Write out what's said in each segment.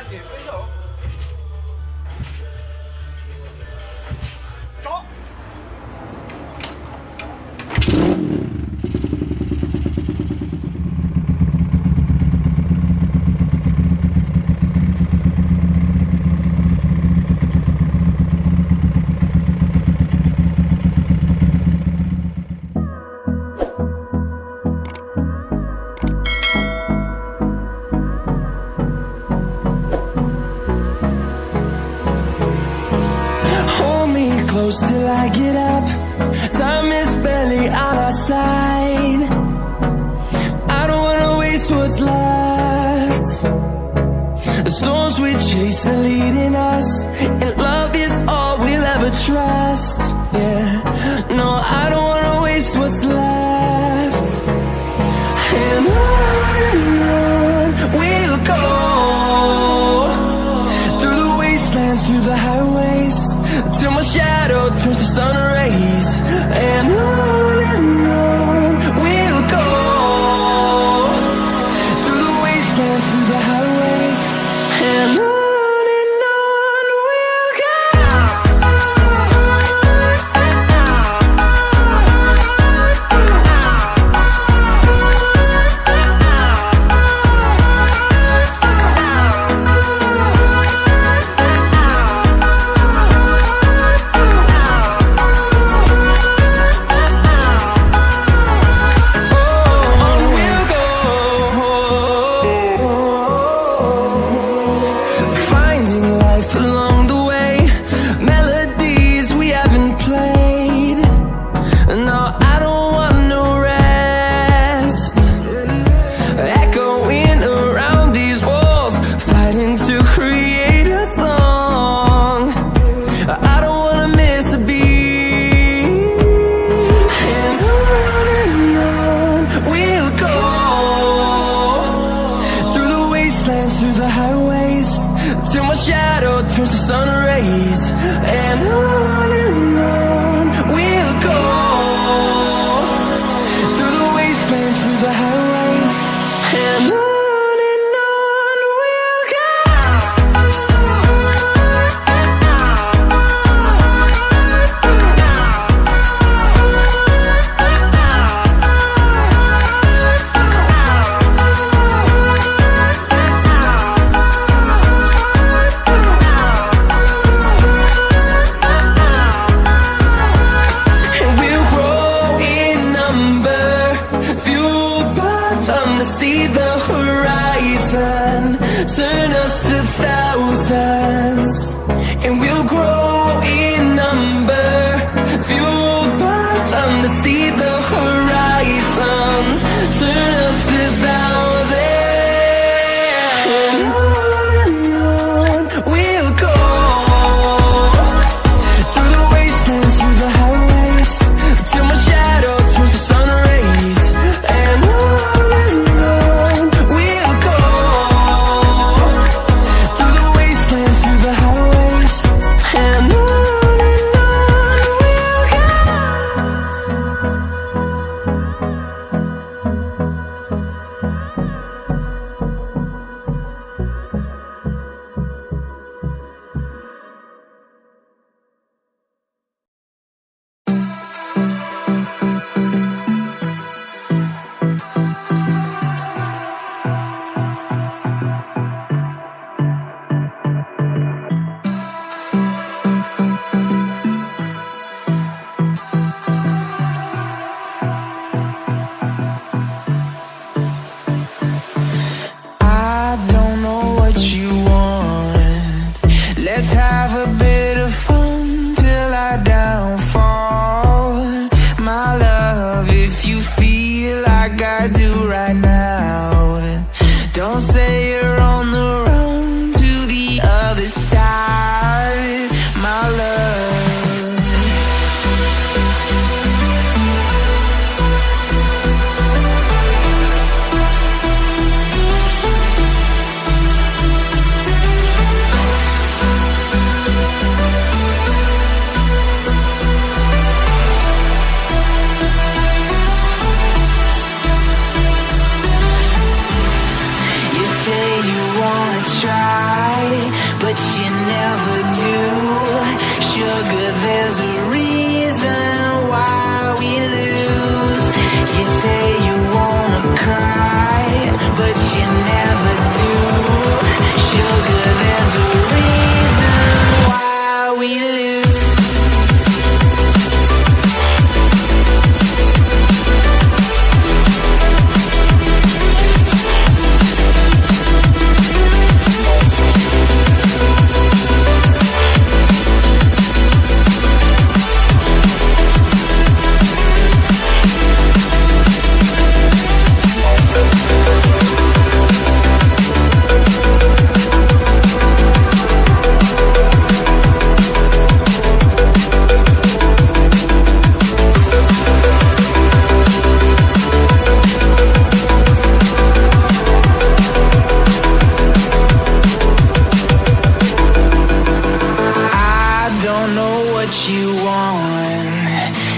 起分手。走。Close till I get up. Time is barely on our side. I don't wanna waste what's left. The storms we chase are leading us, and love is all we'll ever trust. Yeah, no, I don't wanna waste what's left. And on we'll go, through the wastelands, through the highways, till my shadow turns to sun rays. And on we'll go, through the wastelands, through the highways, and on we'll go. Through the highways, till my shadow turns to sun rays. And on we'll go, through the wastelands, through the highways, and on we'll go. Turn us to thousands, and we'll grow in number, fueled by them to see the horizon. Turn us to thousands, and on we'll go, through the wastelands, through the highways, till my shadow turns to sun rays. And on we'll go, through the wastelands, through the highways, and on we'll go. I don't know what you want. Let's have a bit of fun till I downfall. My love, if you feel like I do right now, don't say you're on the run to the other side, my love. You say you wanna try, but you never do. Sugar, there's a reason why we lose. You say you wanna cry, but you never do. Sugar, there's a reason why we lose.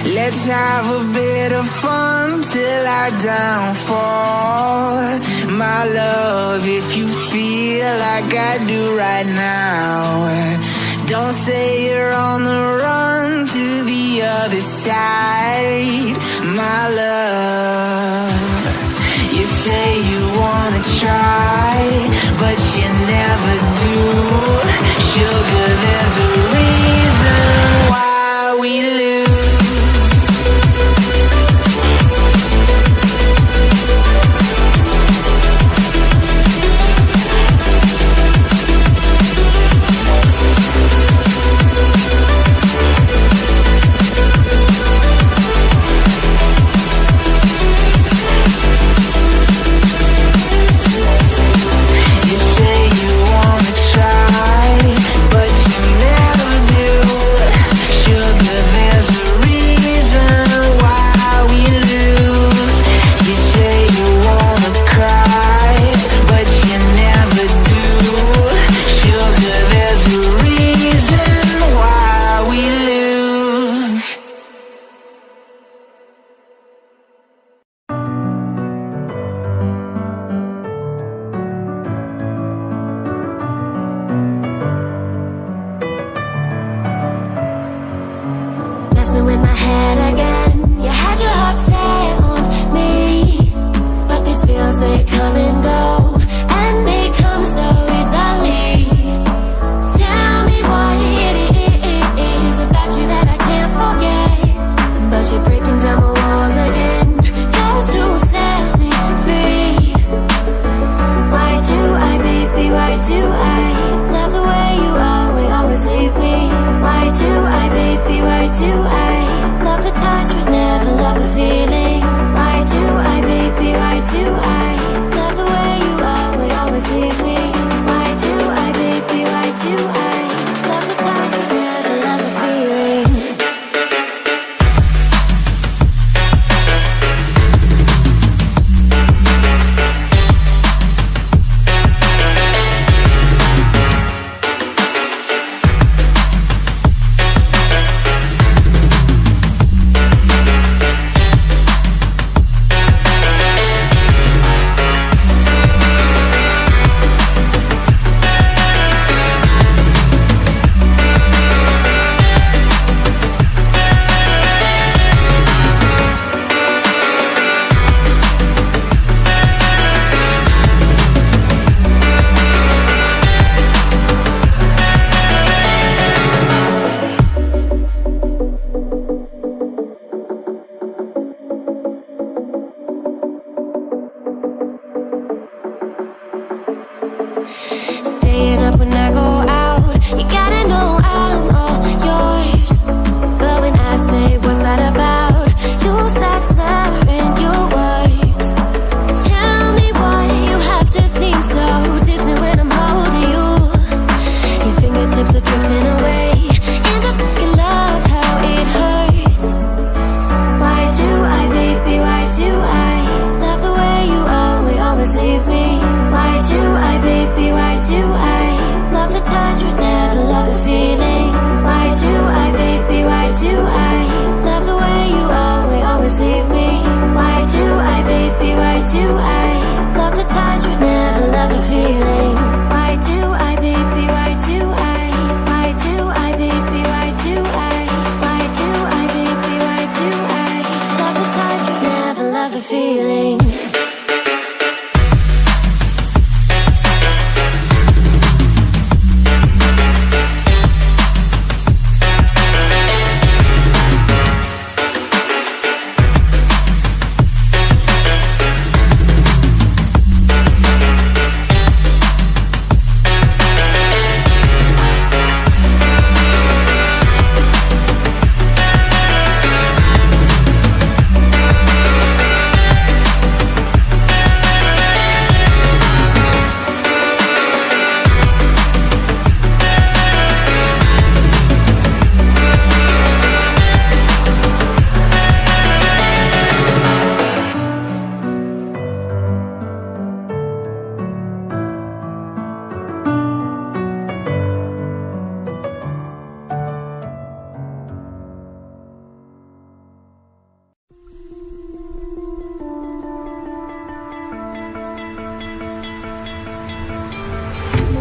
Let's have a bit of fun till our downfall. My love, if you feel like I do right now, don't say you're on the run to the other side. My love, you say you wanna try, but you never do. Sugar, there's a reason why we lose. With my head again, you had your heart set on me, but these feels, they come and go, and they come so easily. Tell me what it is about you that I can't forget, but you're breaking down my walls again, just to set me free. Why do I, baby, why do I love the way you are, we always leave me? Why do I, baby, why do I love the touch but never love the feeling? Why do I, baby, why do I love the way you are, we always leave me? Why do I, baby, why do I love the touch but never love the feeling? Staying up when I go out, you gotta know I'm all yours. But when I say what's that about, you start slurring your words. Tell me why you have to seem so distant when I'm holding you. Your fingertips are drifting away, and I fucking love how it hurts. Why do I, baby, why do I love the way you are, we always leave me? Why do I, baby, why do I love the touch but never love the feeling?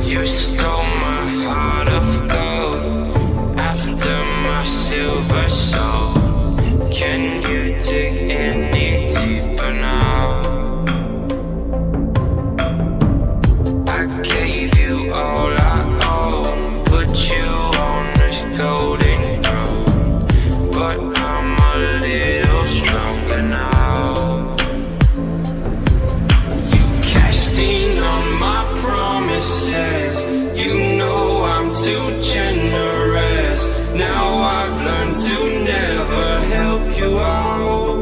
You stole my heart of gold after my silver soul. Can you dig any deeper now? I gave you all I own, put you on this golden throne, but I'm a little stronger now. You cashed in on my promises, you know I'm too generous. Now I've learned to never help you out,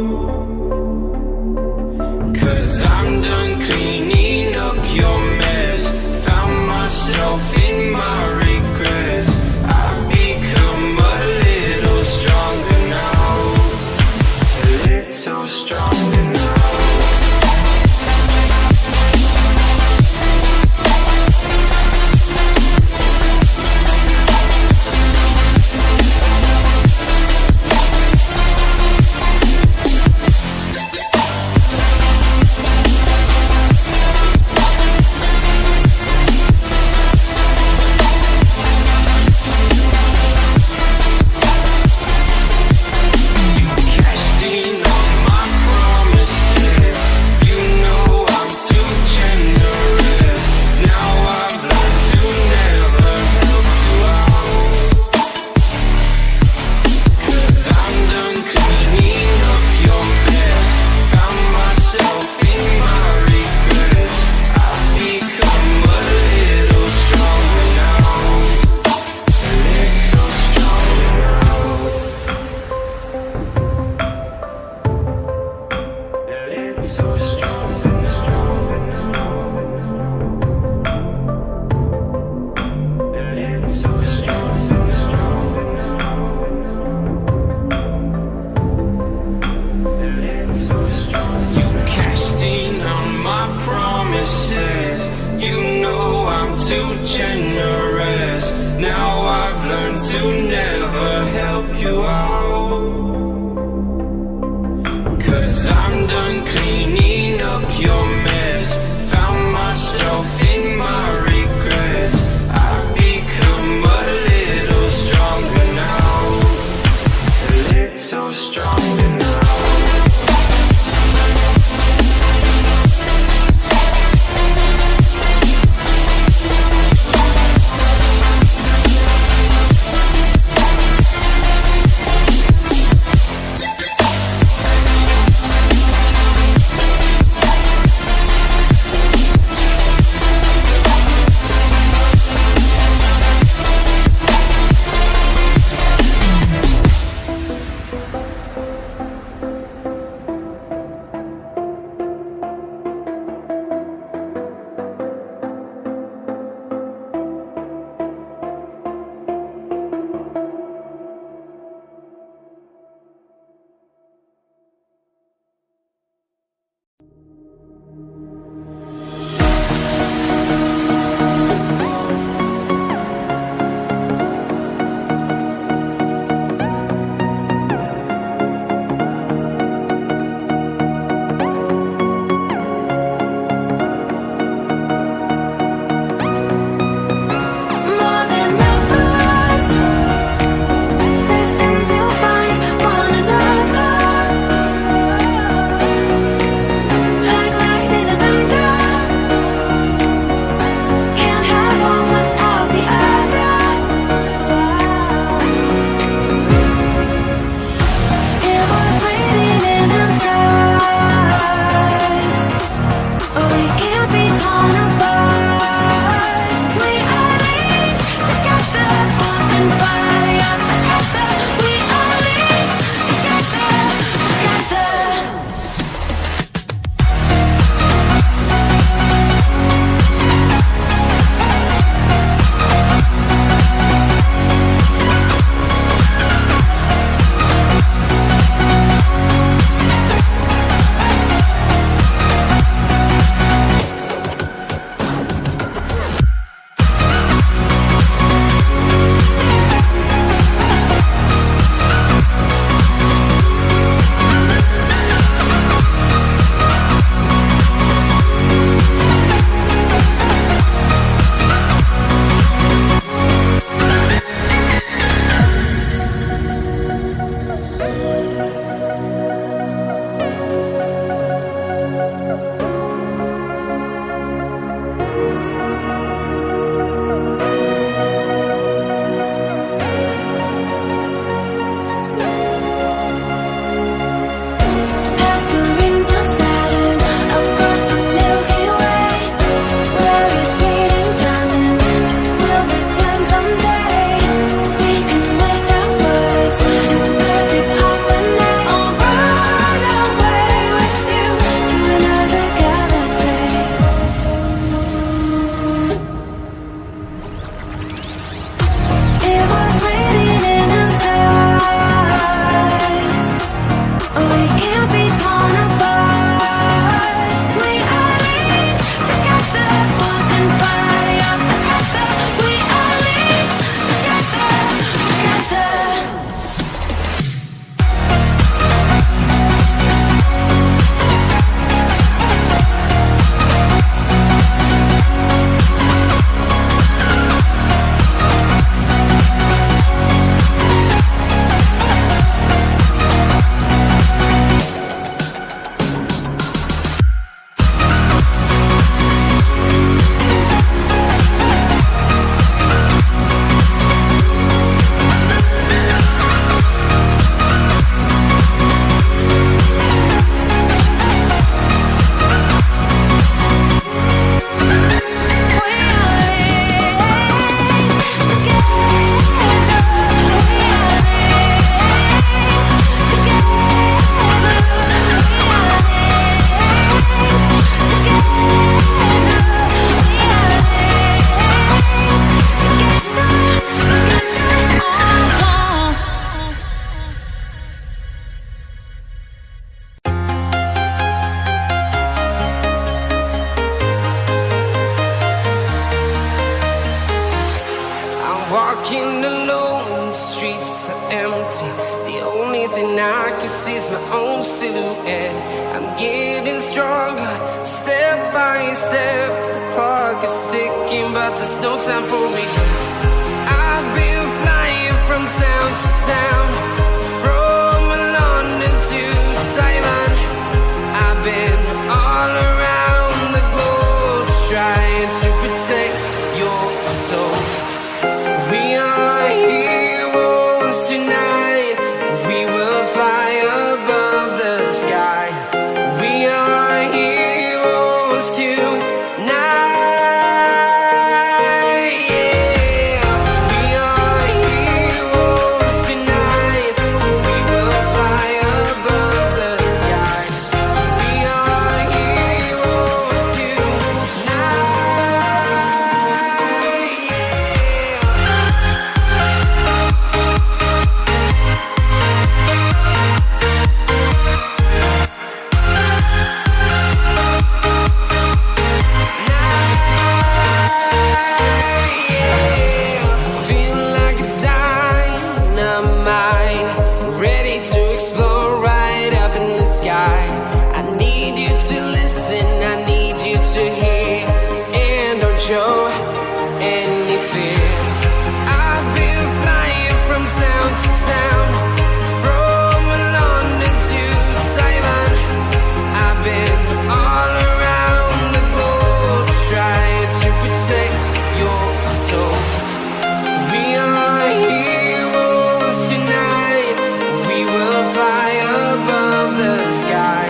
'cause I'm done cleaning up your mess. Found myself in my regrets. I've become a little stronger now, a little stronger now. You know I'm too generous. Now I've learned to never help you out, 'cause I'm done cleaning up your mess. Found myself in my regrets. I've become a little stronger now, a little stronger now. Walking alone, the streets are empty. The only thing I can see is my own silhouette. I'm getting stronger, step by step. The clock is ticking, but there's no time for regrets. I've been flying from town to town, from London to Taiwan. I've been all around the globe, trying to protect your soul. We are heroes tonight. We will fly above the sky. We are heroes tonight. Yeah. We are heroes tonight. We will fly above the sky. We are heroes tonight. Feel like a dynamite, ready to explode right up in the sky. I need you to listen, I need you to hear, and don't show any fear. I've been flying from town to town, from London to Taiwan. I've been all around the globe, trying to protect your soul. We are heroes tonight. We will fly above the sky.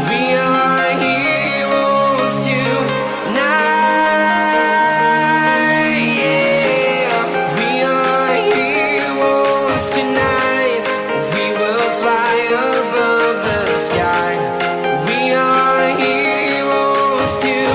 We are heroes tonight. Yeah. We are heroes tonight. We will fly above the sky. We are heroes tonight.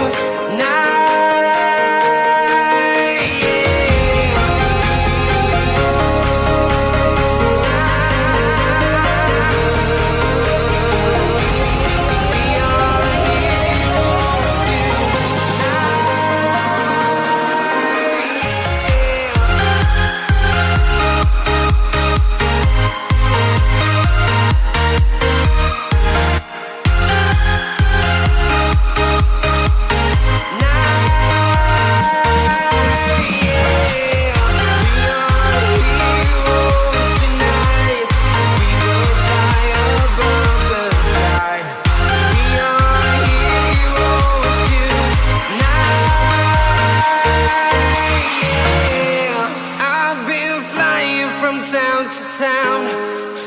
Town to town,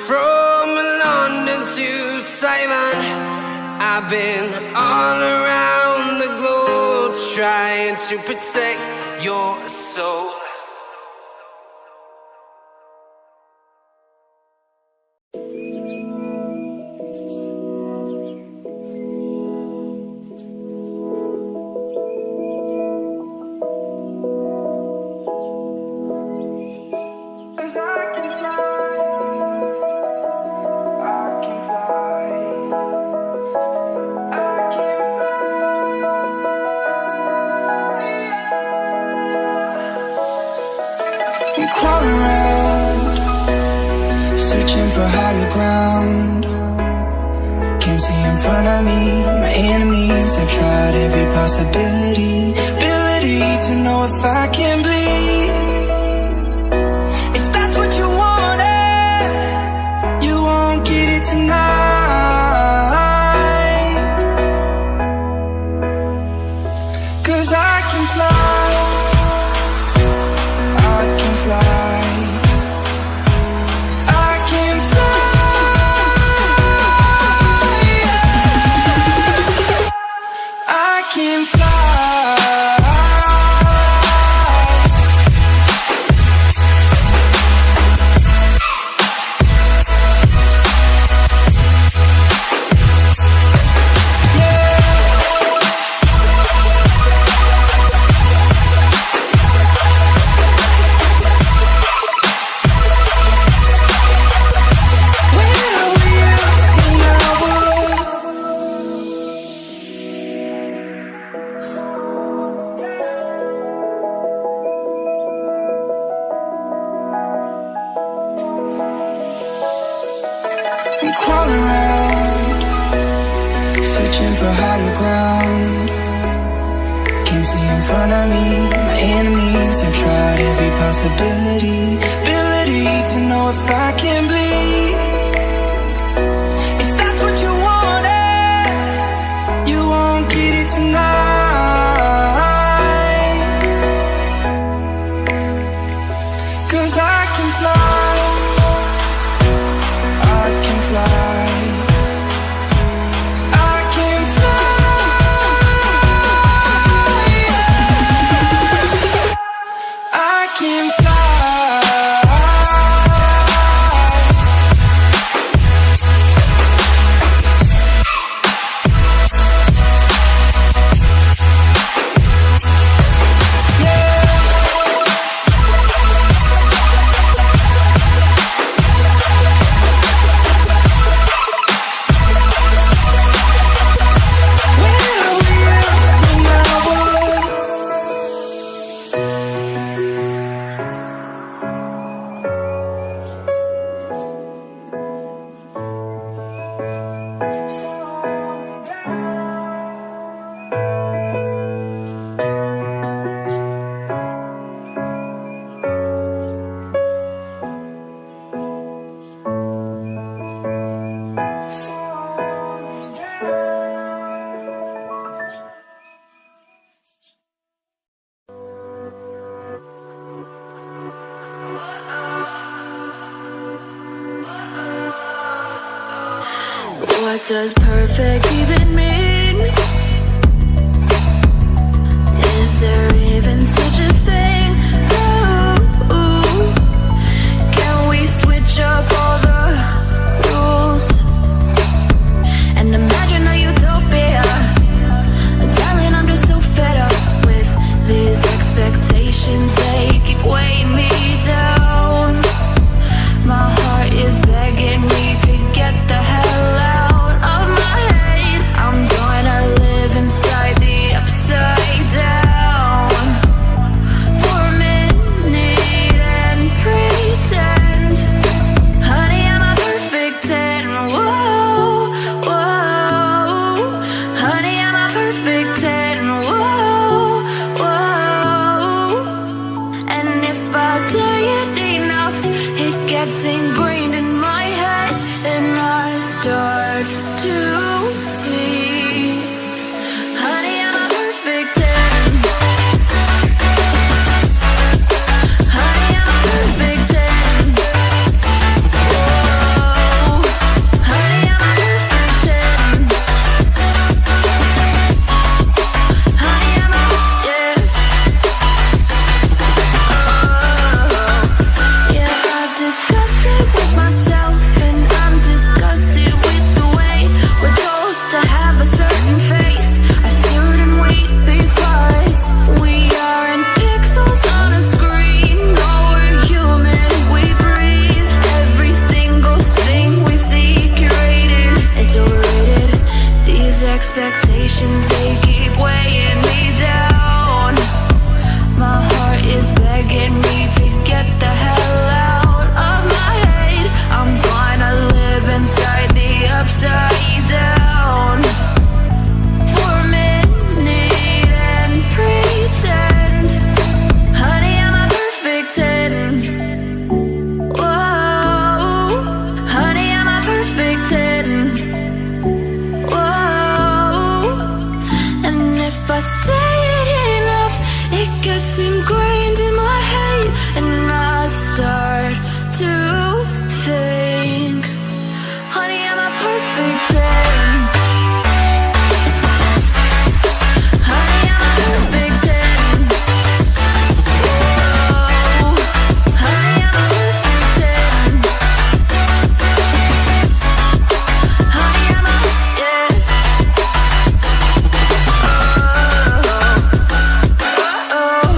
from London to Taiwan. I've been all around the globe, trying to protect your soul. I'm crawling around, searching for higher ground. Can't see in front of me, my enemies. I've tried every possibility, ability to know if I can bleed. If that's what you wanted, you won't get it tonight. 'Cause I can fly, I can fly, I can fly, yeah. I can fly. reaching for higher ground. Can't see in front of me, my enemies have tried every possibility. Ability to know if I can bleed. If that's what you wanted, you won't get it tonight. 'Cause I can fly, I can fly, I can fly, I can fly. What does perfect even mean? Is there even such a thing? Ooh, can we switch up all the rules and imagine a utopia? Darling, I'm just so fed up with these expectations. They keep weighing me down. My heart is begging me to get the hell out of my head. I'm gonna live inside the upside down for a minute and pretend, honey, I'm a perfect 10. Whoa, whoa, honey, I'm a perfect 10. Whoa, whoa, and if I say it enough, it gets ingrained in my head, and I start to see, honey, I'm a perfect 10. Honey, I'm a perfect 10. Whoa, honey, I'm a perfect 10. Honey, I'm a, yeah. Yeah, I've discussed it with myself, and I'm disgusted with the way we're told to have a certain face. I stared and wait because we aren't pixels on a screen. No, we're human, we breathe. Every single thing we see curated. It's overrated. These expectations, they keep weighing me down. My heart is begging me to get the hell out of my head. I'm gonna live inside the upside down for a minute and pretend, honey, I'm a perfect 10. Whoa, honey, I'm a perfect 10. Whoa, and if I say it enough, it gets ingrained in my head, and I start to think, honey, I'm a perfect 10. Honey, I'm a perfect 10. Whoa, honey, I'm a perfect 10. Honey, I'm a, yeah. Oh, oh, oh, oh, oh.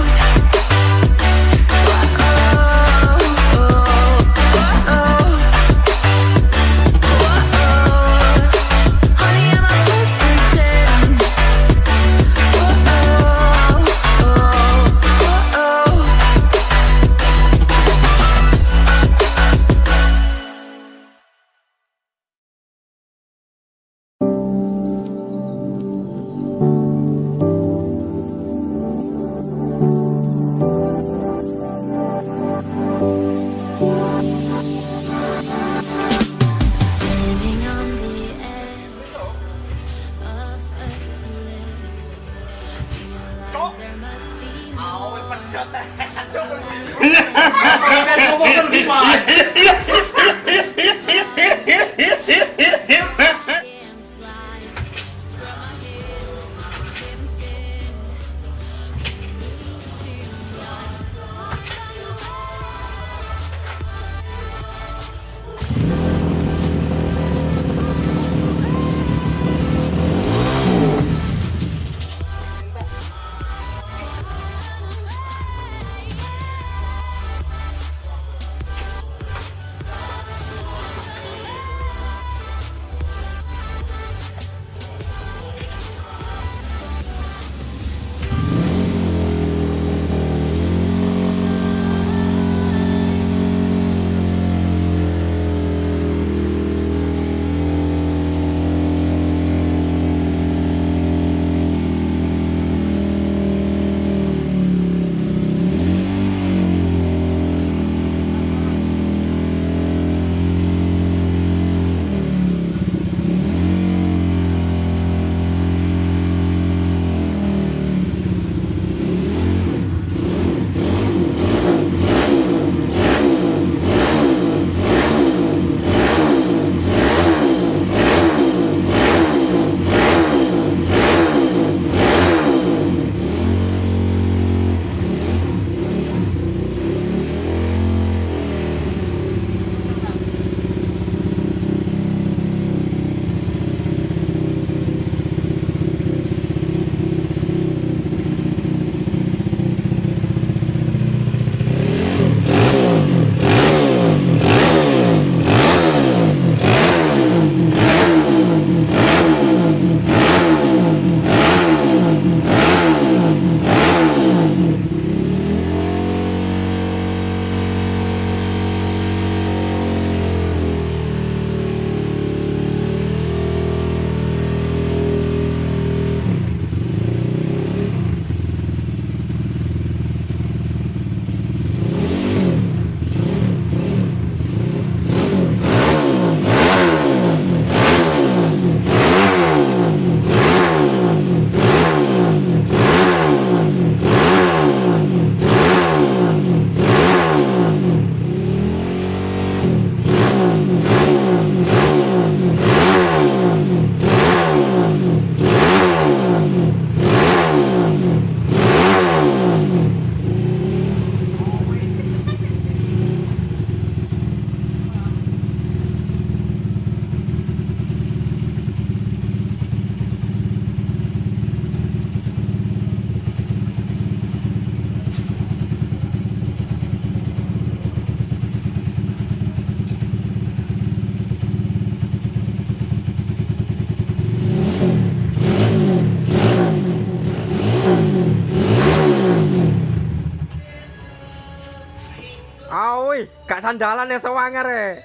Wih, gak sandalan ya sewanger ya.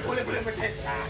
Boleh pecah,